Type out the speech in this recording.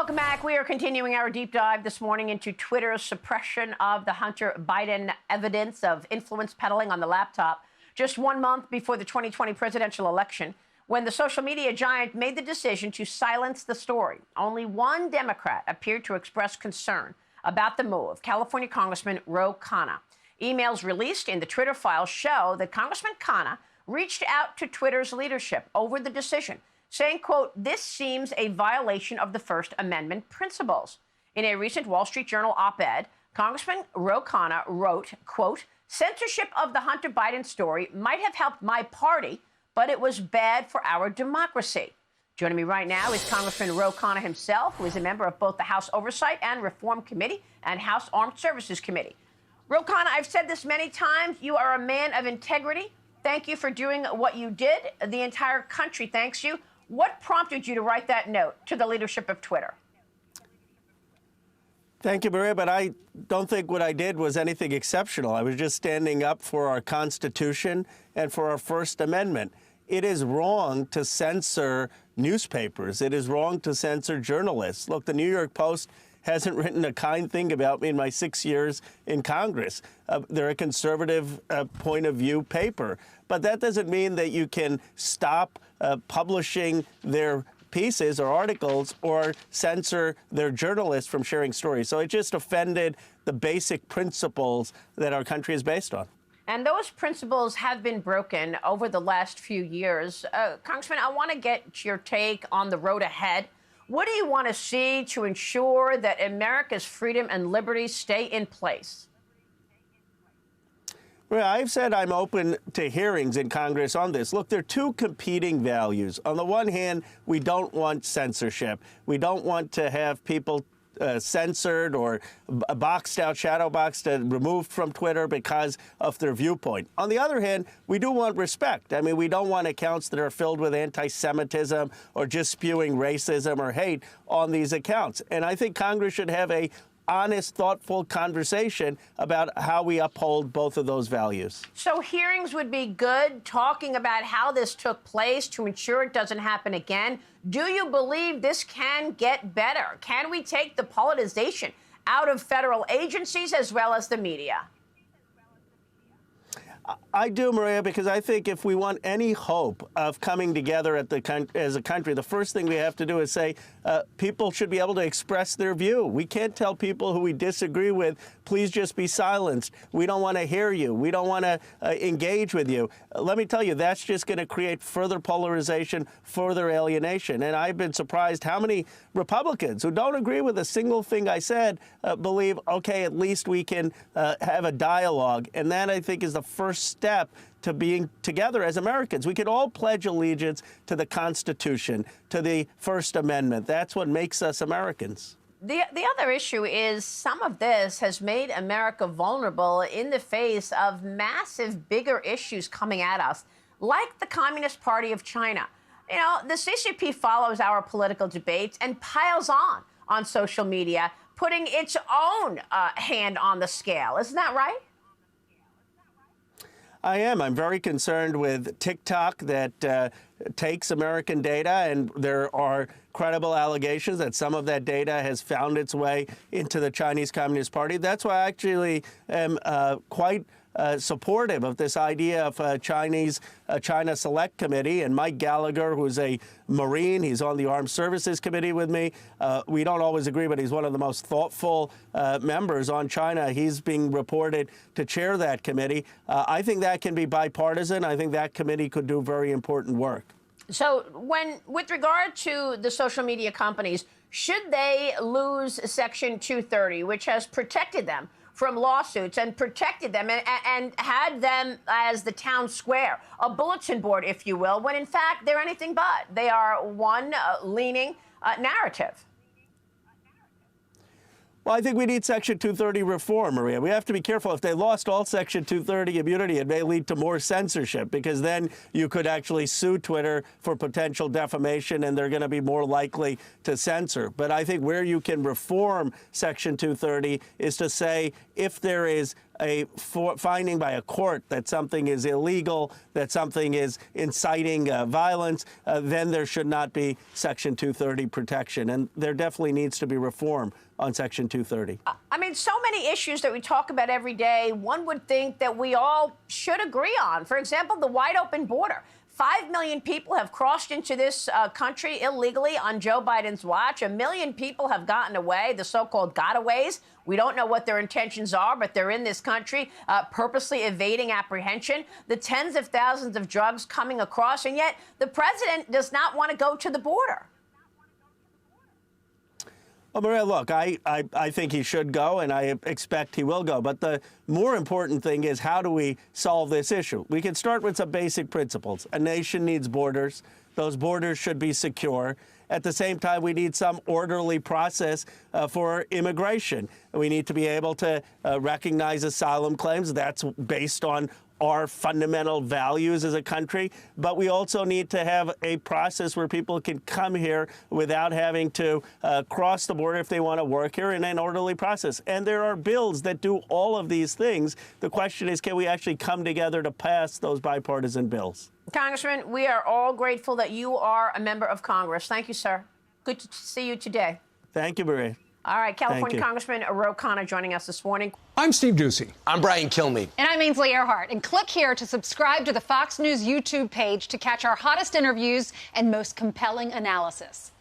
Welcome back. We are continuing our deep dive this morning into Twitter's suppression of the Hunter Biden evidence of influence peddling on the laptop just 1 month before the 2020 presidential election, when the social media giant made the decision to silence the story. Only one Democrat appeared to express concern about the move, California Congressman Khanna. Emails released in the Twitter files show that Congressman Khanna reached out to Twitter's leadership over the decision, saying, quote, "This seems a violation of the First Amendment principles." In a recent Wall Street Journal op-ed, Congressman Khanna wrote, quote, "Censorship of the Hunter Biden story might have helped my party, but it was bad for our democracy." Joining me right now is Congressman Khanna himself, who is a member of both the House Oversight and Reform Committee and House Armed Services Committee. Khanna, I've said this many times, you are a man of integrity. Thank you for doing what you did. The entire country thanks you. What prompted you to write that note to the leadership of Twitter? Thank you, Maria, but I don't think what I did was anything exceptional. I was just standing up for our Constitution and for our First Amendment. It is wrong to censor newspapers. It is wrong to censor journalists. Look, the New York Post hasn't written a kind thing about me in my 6 years in Congress. They're a conservative point of view paper. But that doesn't mean that you can stop publishing their pieces or articles or censor their journalists from sharing stories. So it just offended the basic principles that our country is based on. And those principles have been broken over the last few years. Congressman, I want to get your take on the road ahead. What do you want to see to ensure that America's freedom and liberty stay in place? Well, I've said I'm open to hearings in Congress on this. Look, there are two competing values. On the one hand, we don't want censorship. We don't want to have people censored or boxed out, shadow boxed, and removed from Twitter because of their viewpoint. On the other hand, we do want respect. I mean, we don't want accounts that are filled with anti-Semitism or just spewing racism or hate on these accounts. And I think Congress should have a honest, thoughtful conversation about how we uphold both of those values. So hearings would be good, talking about how this took place to ensure it doesn't happen again. Do you believe this can get better? Can we take the politicization out of federal agencies as well as the media? I do, Maria, because I think if we want any hope of coming together as a country, the first thing we have to do is say people should be able to express their view. We can't tell people who we disagree with, please just be silenced. We don't want to hear you. We don't want to engage with you. Let me tell you, that's just going to create further polarization, further alienation. And I've been surprised how many Republicans who don't agree with a single thing I said believe, okay, at least we can have a dialogue. And that, I think, is the first step to being together as Americans. We could all pledge allegiance to the Constitution, to the First Amendment. That's what makes us Americans. The other issue is some of this has made America vulnerable in the face of massive, bigger issues coming at us, like the Communist Party of China. You know, the CCP follows our political debates and piles on social media, putting its own hand on the scale. Isn't that right? I am. I'm very concerned with TikTok that takes American data, and there are credible allegations that some of that data has found its way into the Chinese Communist Party. That's why I actually am quite supportive of this idea of a China Select Committee. And Mike Gallagher, who's a Marine, he's on the Armed Services Committee with me. We don't always agree, but he's one of the most thoughtful members on China. He's being reported to chair that committee. I think that can be bipartisan. I think that committee could do very important work. So with regard to the social media companies, should they lose Section 230, which has protected them from lawsuits and protected them and had them as the town square, a bulletin board, if you will, when in fact they're anything but. They are one leaning narrative. Well, I think we need Section 230 reform, Maria. We have to be careful. If they lost all Section 230 immunity, it may lead to more censorship, because then you could actually sue Twitter for potential defamation, and they're going to be more likely to censor. But I think where you can reform Section 230 is to say if there is a finding by a court that something is illegal, that something is inciting violence, then there should not be Section 230 protection. And there definitely needs to be reform on Section 230. I mean, so many issues that we talk about every day, one would think that we all should agree on. For example, the wide open border. 5 million people have crossed into this country illegally on Joe Biden's watch. 1 million people have gotten away, the so-called gotaways. We don't know what their intentions are, but they're in this country purposely evading apprehension. The tens of thousands of drugs coming across, and yet the president does not want to go to the border. Well, Maria, look, I think he should go, and I expect he will go. But the more important thing is, how do we solve this issue? We can start with some basic principles. A nation needs borders. Those borders should be secure. At the same time, we need some orderly process for immigration. We need to be able to recognize asylum claims. That's based on our fundamental values as a country, but we also need to have a process where people can come here without having to cross the border if they want to work here in an orderly process. And there are bills that do all of these things. The question is, can we actually come together to pass those bipartisan bills? Congressman, we are all grateful that you are a member of Congress. Thank you, sir. Good to see you today. Thank you, Maria. All right, California Congressman Khanna joining us this morning. I'm Steve Doocy. I'm Brian Kilmeade. And I'm Ainsley Earhart. And click here to subscribe to the Fox News YouTube page to catch our hottest interviews and most compelling analysis.